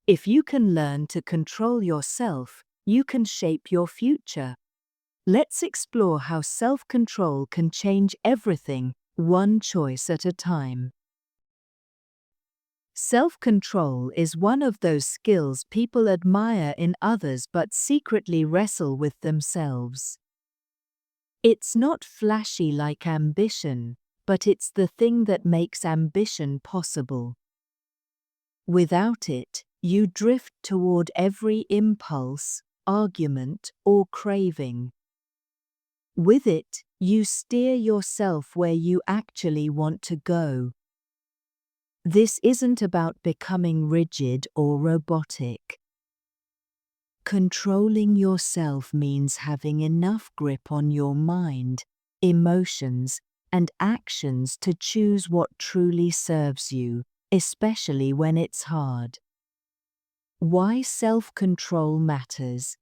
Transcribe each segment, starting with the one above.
If you can learn to control yourself, you can shape your future. Let's explore how self-control can change everything, one choice at a time. Self-control is one of those skills people admire in others but secretly wrestle with themselves. It's not flashy like ambition, but it's the thing that makes ambition possible. Without it, you drift toward every impulse, argument, or craving. With it, you steer yourself where you actually want to go. This isn't about becoming rigid or robotic. Controlling yourself means having enough grip on your mind, emotions, and actions to choose what truly serves you, especially when it's hard. Why self-control matters.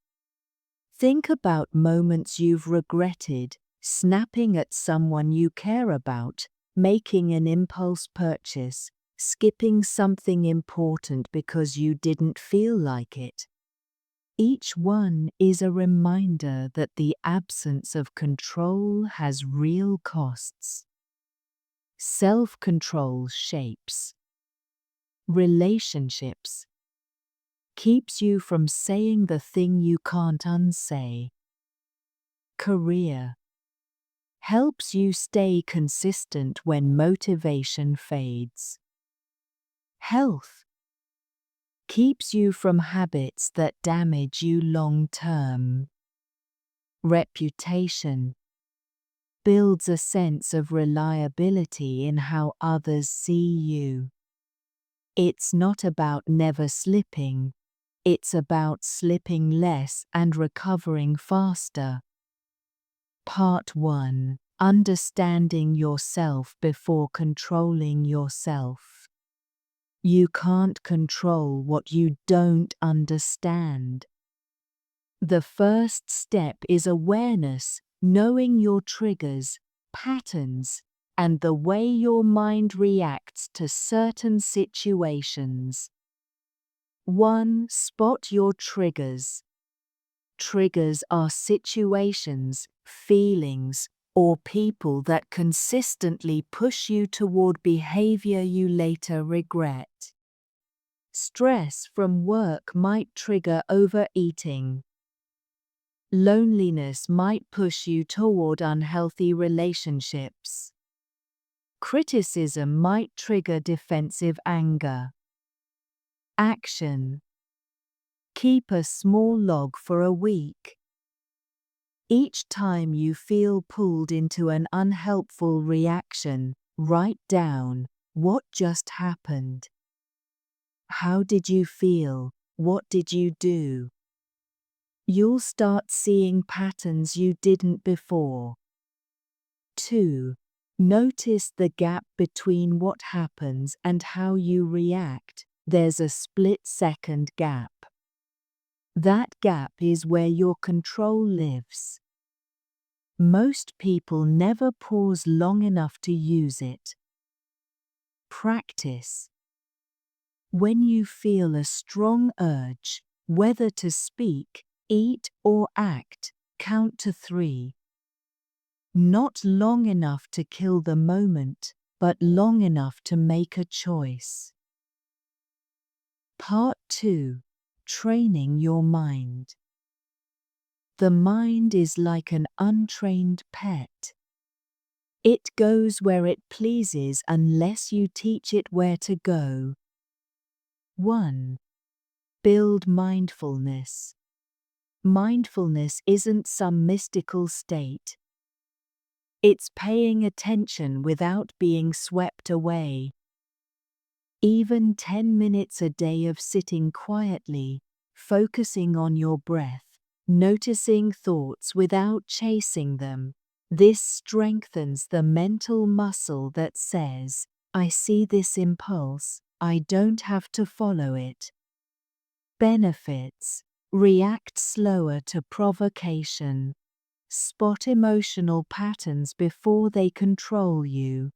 Think about moments you've regretted, snapping at someone you care about, making an impulse purchase, skipping something important because you didn't feel like it. Each one is a reminder that the absence of control has real costs. Self-control shapes relationships, keeps you from saying the thing you can't unsay. Career helps you stay consistent when motivation fades. Health keeps you from habits that damage you long-term. Reputation builds a sense of reliability in how others see you. It's not about never slipping, it's about slipping less and recovering faster. Part 1. Understanding yourself before controlling yourself. You can't control what you don't understand. The first step is awareness, knowing your triggers, patterns, and the way your mind reacts to certain situations. 1. Spot your triggers. Triggers are situations, feelings, or people that consistently push you toward behavior you later regret. Stress from work might trigger overeating. Loneliness might push you toward unhealthy relationships. Criticism might trigger defensive anger. Action. Keep a small log for a week. Each time you feel pulled into an unhelpful reaction, write down, what just happened? How did you feel? What did you do? You'll start seeing patterns you didn't before. 2. Notice the gap between what happens and how you react. There's a split-second gap. That gap is where your control lives. Most people never pause long enough to use it. Practice. When you feel a strong urge, whether to speak, eat, or act, count to 3. Not long enough to kill the moment, but long enough to make a choice. Part 2. Training your mind. The mind is like an untrained pet. It goes where it pleases unless you teach it where to go. 1. Build mindfulness. Mindfulness isn't some mystical state. It's paying attention without being swept away. Even 10 minutes a day of sitting quietly, focusing on your breath, noticing thoughts without chasing them. This strengthens the mental muscle that says, I see this impulse, I don't have to follow it. Benefits. React slower to provocation. Spot emotional patterns before they control you.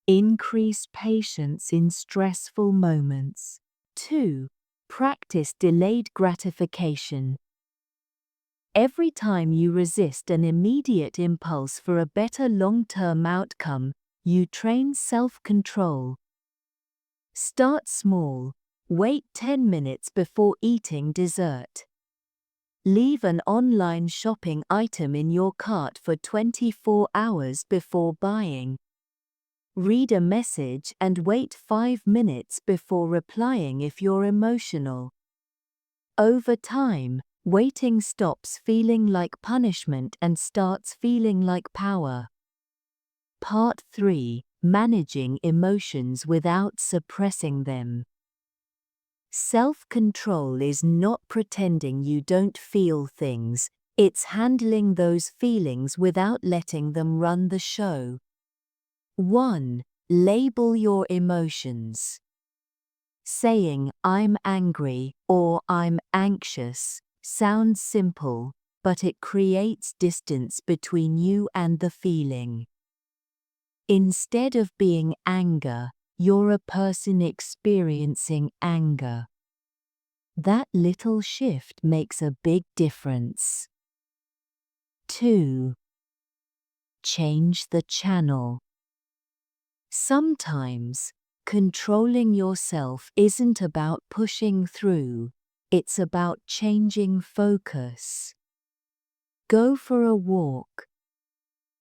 Increase patience in stressful moments. 2. Practice delayed gratification. Every time you resist an immediate impulse for a better long-term outcome, you train self-control. Start small. Wait 10 minutes before eating dessert. Leave an online shopping item in your cart for 24 hours before buying. Read a message and wait 5 minutes before replying if you're emotional. Over time, waiting stops feeling like punishment and starts feeling like power. Part 3. Managing emotions without suppressing them. Self-control is not pretending you don't feel things, it's handling those feelings without letting them run the show. 1. Label your emotions. Saying "I'm angry" or "I'm anxious" sounds simple, but it creates distance between you and the feeling. Instead of being anger, you're a person experiencing anger. That little shift makes a big difference. 2. Change the channel. Sometimes, controlling yourself isn't about pushing through, it's about changing focus. Go for a walk.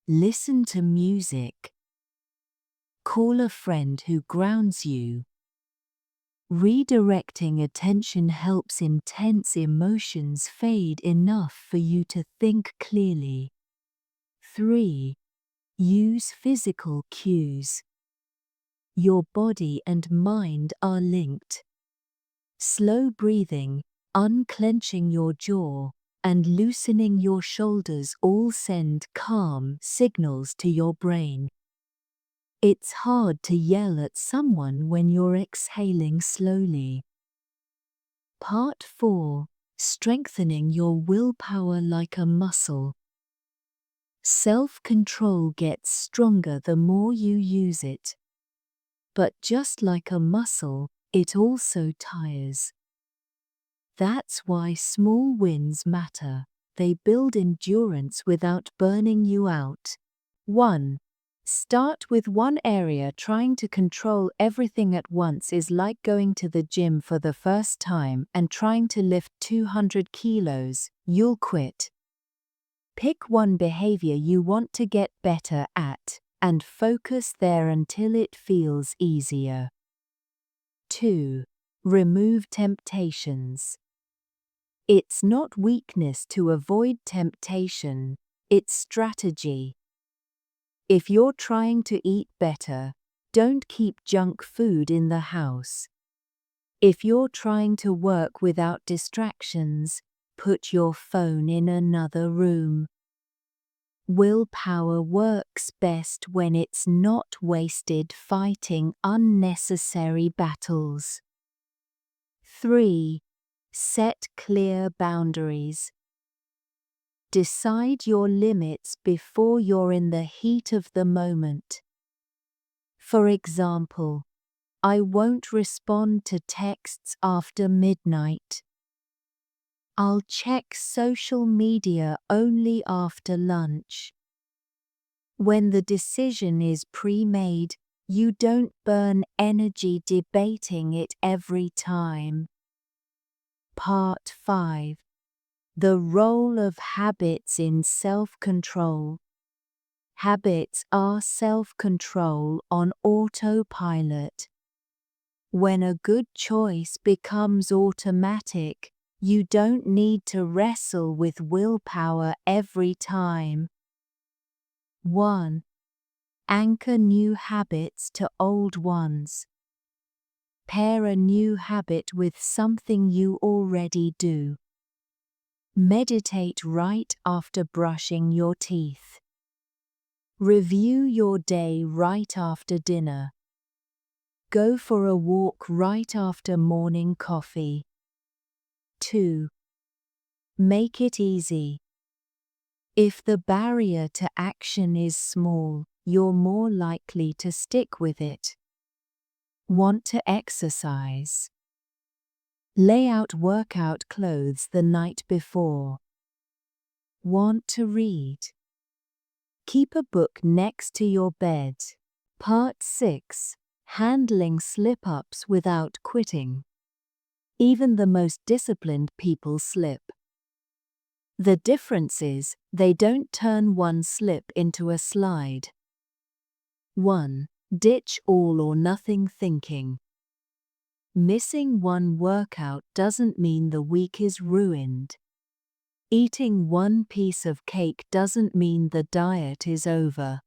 Listen to music. Call a friend who grounds you. Redirecting attention helps intense emotions fade enough for you to think clearly. 3. Use physical cues. Your body and mind are linked. Slow breathing, unclenching your jaw, and loosening your shoulders all send calm signals to your brain. It's hard to yell at someone when you're exhaling slowly. Part 4. Strengthening your willpower like a muscle. Self-control gets stronger the more you use it. But just like a muscle, it also tires. That's why small wins matter. They build endurance without burning you out. 1. Start with one area. Trying to control everything at once is like going to the gym for the first time and trying to lift 200 kilos. You'll quit. Pick one behavior you want to get better at, and focus there until it feels easier. 2. Remove temptations. It's not weakness to avoid temptation, it's strategy. If you're trying to eat better, don't keep junk food in the house. If you're trying to work without distractions, put your phone in another room. Willpower works best when it's not wasted fighting unnecessary battles. 3. Set clear boundaries. Decide your limits before you're in the heat of the moment. For example, I won't respond to texts after midnight. I'll check social media only after lunch. When the decision is pre-made, you don't burn energy debating it every time. Part 5. The role of habits in self-control. Habits are self-control on autopilot. When a good choice becomes automatic, you don't need to wrestle with willpower every time. 1. Anchor new habits to old ones. Pair a new habit with something you already do. Meditate right after brushing your teeth. Review your day right after dinner. Go for a walk right after morning coffee. 2. Make it easy. If the barrier to action is small, you're more likely to stick with it. Want to exercise? Lay out workout clothes the night before. Want to read? Keep a book next to your bed. Part 6. Handling slip-ups without quitting. Even the most disciplined people slip. The difference is, they don't turn one slip into a slide. 1. Ditch all or nothing thinking. Missing one workout doesn't mean the week is ruined. Eating one piece of cake doesn't mean the diet is over.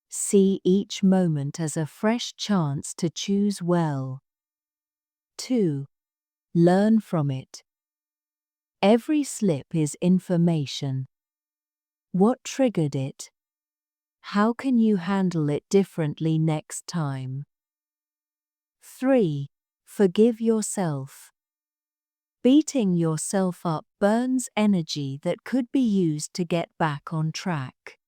See each moment as a fresh chance to choose well. 2. Learn from it. Every slip is information. What triggered it? How can you handle it differently next time? 3. Forgive yourself. Beating yourself up burns energy that could be used to get back on track.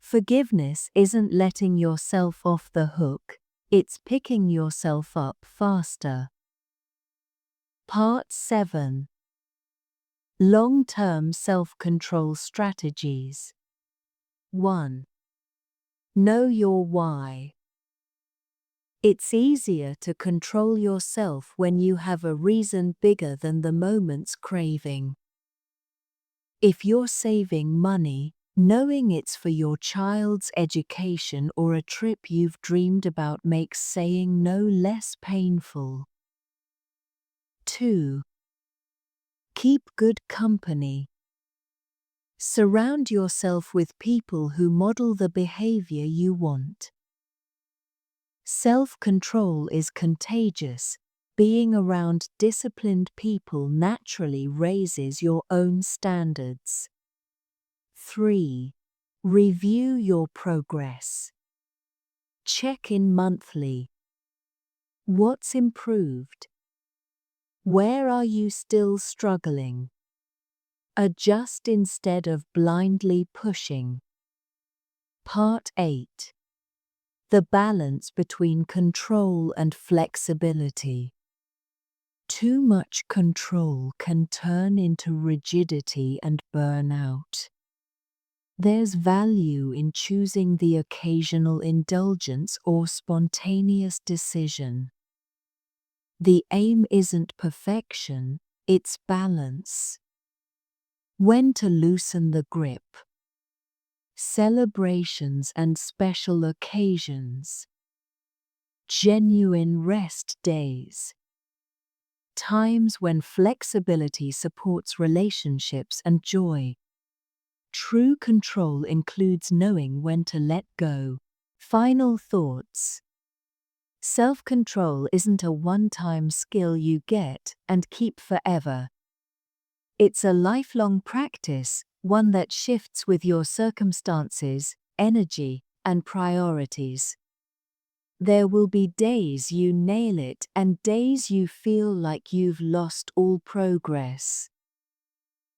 Forgiveness isn't letting yourself off the hook, it's picking yourself up faster. Part 7. Long-term self-control strategies. 1. Know your why. It's easier to control yourself when you have a reason bigger than the moment's craving. If you're saving money, knowing it's for your child's education or a trip you've dreamed about makes saying no less painful. 2. Keep good company. Surround yourself with people who model the behavior you want. Self-control is contagious. Being around disciplined people naturally raises your own standards. 3. Review your progress. Check in monthly. What's improved? Where are you still struggling? Adjust instead of blindly pushing. Part 8. The balance between control and flexibility. Too much control can turn into rigidity and burnout. There's value in choosing the occasional indulgence or spontaneous decision. The aim isn't perfection, it's balance. When to loosen the grip. Celebrations and special occasions. Genuine rest days. Times when flexibility supports relationships and joy. True control includes knowing when to let go. Final thoughts. Self-control isn't a one-time skill you get and keep forever. It's a lifelong practice, one that shifts with your circumstances, energy, and priorities. There will be days you nail it and days you feel like you've lost all progress.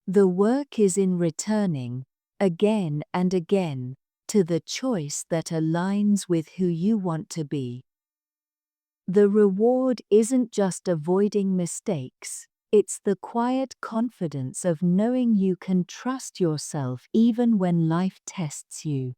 The work is in returning, again and again, to the choice that aligns with who you want to be. The reward isn't just avoiding mistakes, it's the quiet confidence of knowing you can trust yourself even when life tests you.